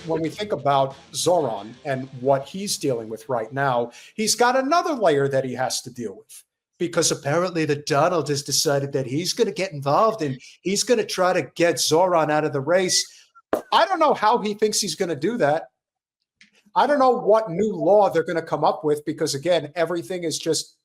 when we think about Zohran and what he's dealing with right now, he's got another layer that he has to deal with. Because apparently the Donald has decided that he's going to get involved and he's going to try to get Zohran out of the race. I don't know how he thinks he's going to do that. I don't know what new law they're going to come up with because, again, everything is just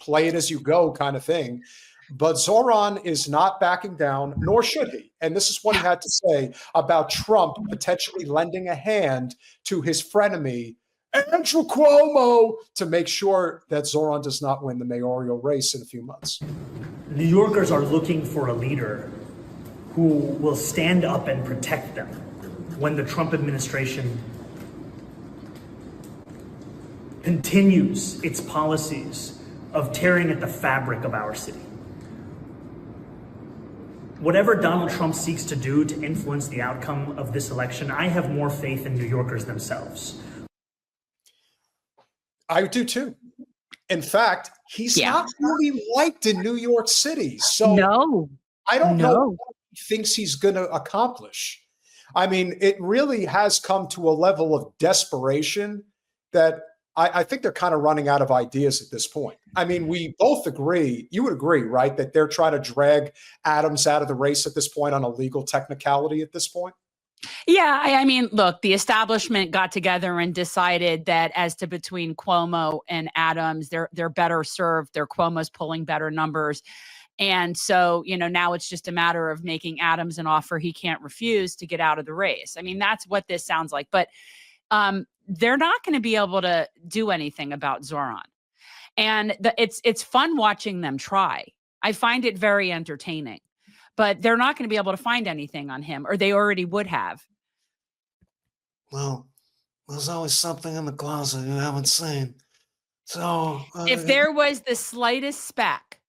play it as you go kind of thing. But Zohran is not backing down, nor should he. And this is what he had to say about Trump potentially lending a hand to his frenemy, Andrew Cuomo, to make sure that Zohran does not win the mayoral race in a few months. New Yorkers are looking for a leader who will stand up and protect them when the Trump administration continues its policies of tearing at the fabric of our city. Whatever Donald Trump seeks to do to influence the outcome of this election, I have more faith in New Yorkers themselves. I do too. In fact, he's not really liked in New York City. So I don't know what he thinks he's going to accomplish. I mean, it really has come to a level of desperation that I think they're kind of running out of ideas at this point. I mean, we both agree, you would agree, right, that they're trying to drag Adams out of the race at this point on a legal technicality at this point? Yeah, I mean, look, the establishment got together and decided that as to between Cuomo and Adams, they're better served. Cuomo's pulling better numbers. And so, now it's just a matter of making Adams an offer he can't refuse to get out of the race. I mean, that's what this sounds like. But they're not going to be able to do anything about Zohran. And it's fun watching them try. I find it very entertaining. But they're not going to be able to find anything on him, or they already would have. Well, there's always something in the closet you haven't seen. So if there was the slightest speck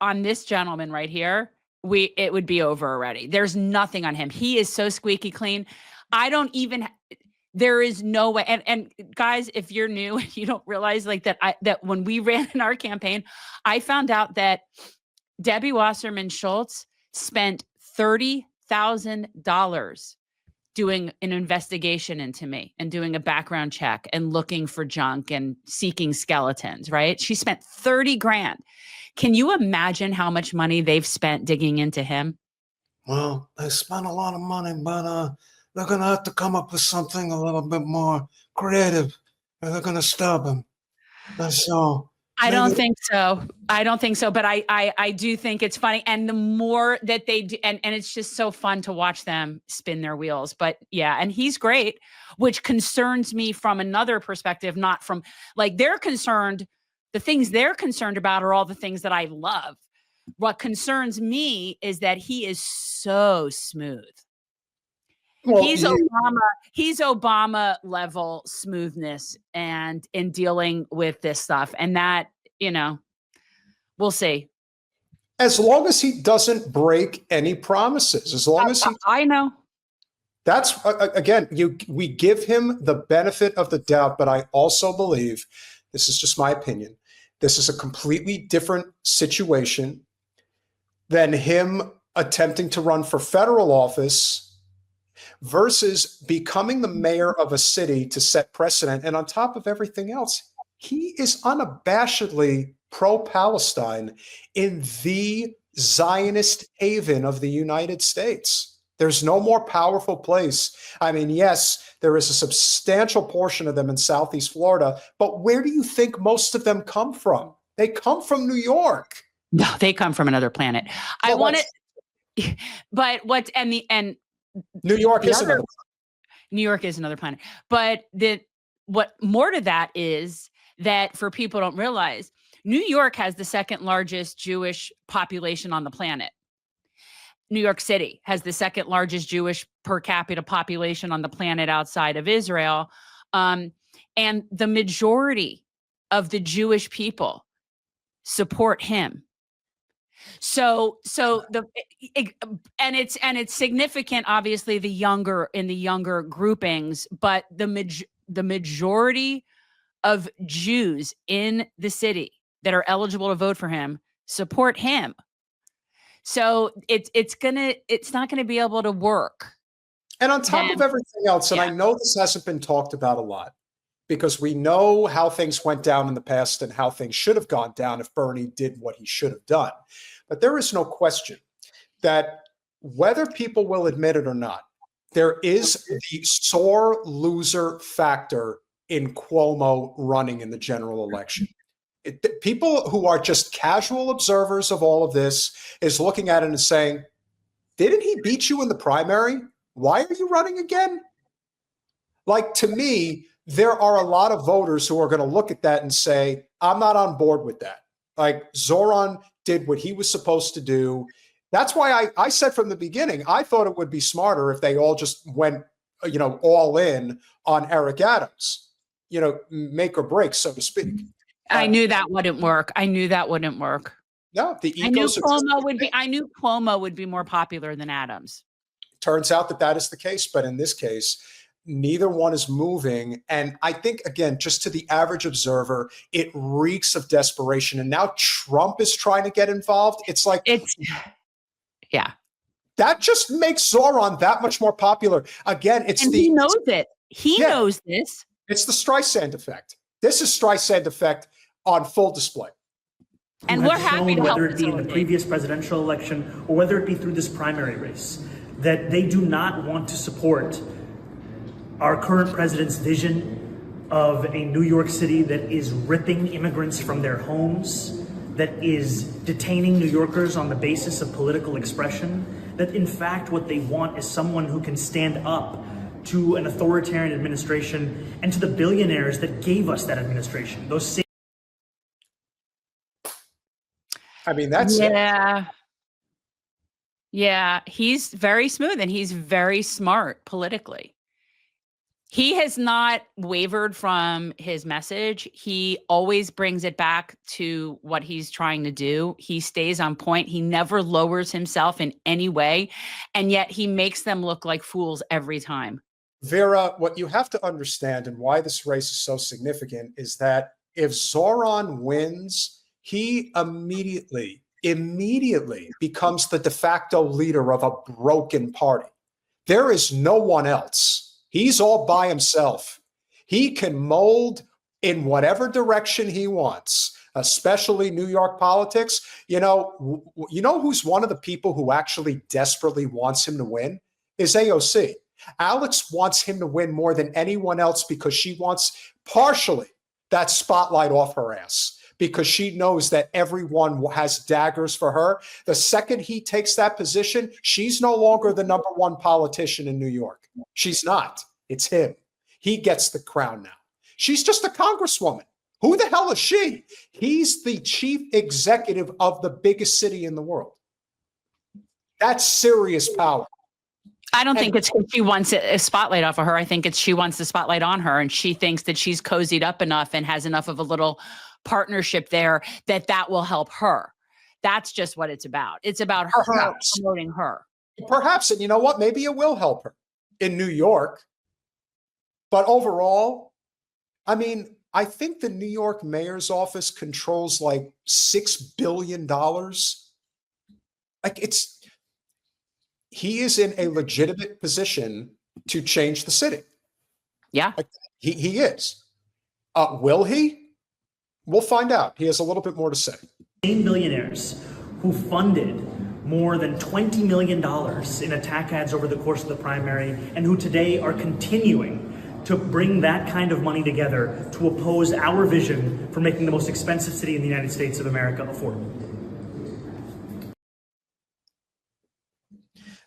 on this gentleman right here, it would be over already. There's nothing on him. He is so squeaky clean. There is no way. And guys, if you're new and you don't realize that when we ran in our campaign, I found out that Debbie Wasserman Schultz spent $30,000 doing an investigation into me and doing a background check and looking for junk and seeking skeletons, right? She spent 30 grand. Can you imagine how much money they've spent digging into him? Well, they spent a lot of money, but they're going to have to come up with something a little bit more creative, and they're going to stop him. That's all. I don't think so. But I do think it's funny. And the more that they do, and it's just so fun to watch them spin their wheels. But yeah, and he's great, which concerns me from another perspective, not from they're concerned. The things they're concerned about are all the things that I love. What concerns me is that he is so smooth. Well, he's Obama level smoothness and in dealing with this stuff. And that, we'll see. As long as he doesn't break any promises, as long as I know. That's again, we give him the benefit of the doubt, but I also believe, this is just my opinion, this is a completely different situation than him attempting to run for federal office versus becoming the mayor of a city to set precedent. And on top of everything else, he is unabashedly pro-Palestine in the Zionist haven of the United States. There's no more powerful place. I mean, yes, there is a substantial portion of them in Southeast Florida, but where do you think most of them come from? They come from New York. No, they come from another planet. Well, I want to, but New York is another planet. New York is another planet. But what more to that is that for people don't realize, New York has the second largest Jewish population on the planet. New York City has the second largest Jewish per capita population on the planet outside of Israel. And the majority of the Jewish people support him. So it's significant, obviously, in the younger groupings, but the majority of Jews in the city that are eligible to vote for him support him. So it's not gonna be able to work. And on top of everything else, and I know this hasn't been talked about a lot because we know how things went down in the past and how things should have gone down if Bernie did what he should have done. But there is no question that whether people will admit it or not, there is the sore loser factor in Cuomo running in the general election. People who are just casual observers of all of this is looking at it and saying, didn't he beat you in the primary? Why are you running again? Like, to me, there are a lot of voters who are going to look at that and say, I'm not on board with that. Like, Zohran did what he was supposed to do. That's why I said from the beginning, I thought it would be smarter if they all just went, all in on Eric Adams, make or break, so to speak. I knew that wouldn't work. No, the I knew Cuomo would be more popular than Adams. Turns out that is the case, but in this case, neither one is moving. And I think, again, just to the average observer, it reeks of desperation. And now Trump is trying to get involved. That just makes Zohran that much more popular. Again, he knows it. He knows this. It's the Streisand effect. This is Streisand effect on full display. And we're happy to help, whether it be in the previous presidential election or whether it be through this primary race, that they do not want to support our current president's vision of a New York City that is ripping immigrants from their homes, that is detaining New Yorkers on the basis of political expression, that in fact what they want is someone who can stand up to an authoritarian administration and to the billionaires that gave us that administration. Those same. I mean, that's Yeah, he's very smooth and he's very smart politically. He has not wavered from his message. He always brings it back to what he's trying to do. He stays on point. He never lowers himself in any way. And yet he makes them look like fools every time. Vera, what you have to understand and why this race is so significant is that if Zohran wins, he immediately becomes the de facto leader of a broken party. There is no one else. He's all by himself. He can mold in whatever direction he wants, especially New York politics. You know who's one of the people who actually desperately wants him to win is AOC. Alex wants him to win more than anyone else because she wants partially that spotlight off her ass, because she knows that everyone has daggers for her. The second he takes that position, she's no longer the number one politician in New York. She's not. It's him. He gets the crown now. She's just a congresswoman. Who the hell is she? He's the chief executive of the biggest city in the world. That's serious power. I don't think it's she wants a spotlight off of her. I think it's she wants the spotlight on her, and she thinks that she's cozied up enough and has enough of a little partnership there that will help her. That's just what it's about. It's about her promoting her. Perhaps, and you know what? Maybe it will help her in New York. But overall, I mean, I think the New York mayor's office controls like $6 billion. He is in a legitimate position to change the city. Yeah. He is. Will he? We'll find out. He has a little bit more to say. Same billionaires who funded more than $20 million in attack ads over the course of the primary, and who today are continuing to bring that kind of money together to oppose our vision for making the most expensive city in the United States of America affordable.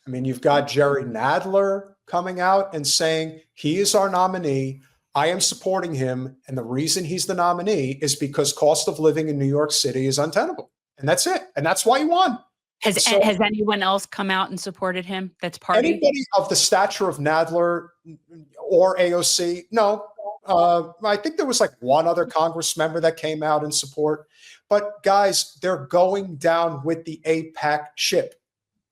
I mean, you've got Jerry Nadler coming out and saying he is our nominee. I am supporting him. And the reason he's the nominee is because cost of living in New York City is untenable. And that's it. And that's why he won. Has anyone else come out and supported him? That's party? Anybody of the stature of Nadler or AOC? No. I think there was like one other Congress member that came out in support. But guys, they're going down with the AIPAC ship.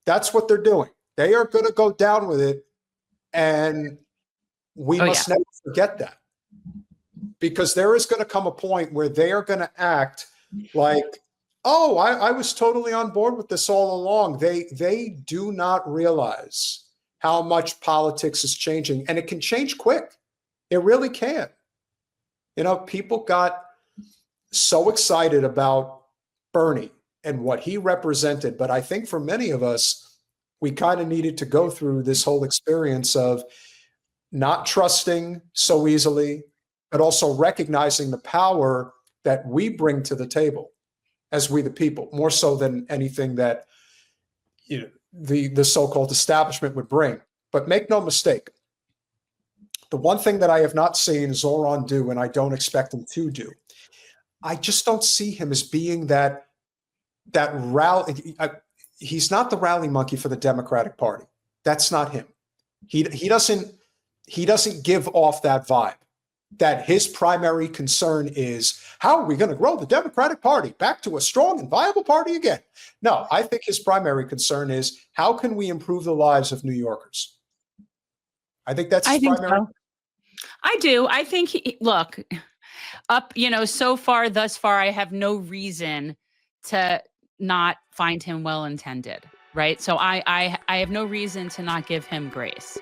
That's what they're doing. They are going to go down with it. And we must never forget that. Because there is going to come a point where they are going to act like, oh, I was totally on board with this all along. They do not realize how much politics is changing, and it can change quick. It really can. You know, people got so excited about Bernie and what he represented, but I think for many of us, we kind of needed to go through this whole experience of not trusting so easily, but also recognizing the power that we bring to the table as we the people, more so than anything that the so-called establishment would bring. But make no mistake, the one thing that I have not seen Zohran do, and I don't expect him to do, I just don't see him as being that rally. He's not the rally monkey for the Democratic Party. That's not him. He doesn't give off that vibe. That his primary concern is, how are we going to grow the Democratic Party back to a strong and viable party again? No, I think his primary concern is, how can we improve the lives of New Yorkers? I think that's his primary. So. I do. I think, look, so far, thus far, I have no reason to not find him well-intended, right? So I have no reason to not give him grace.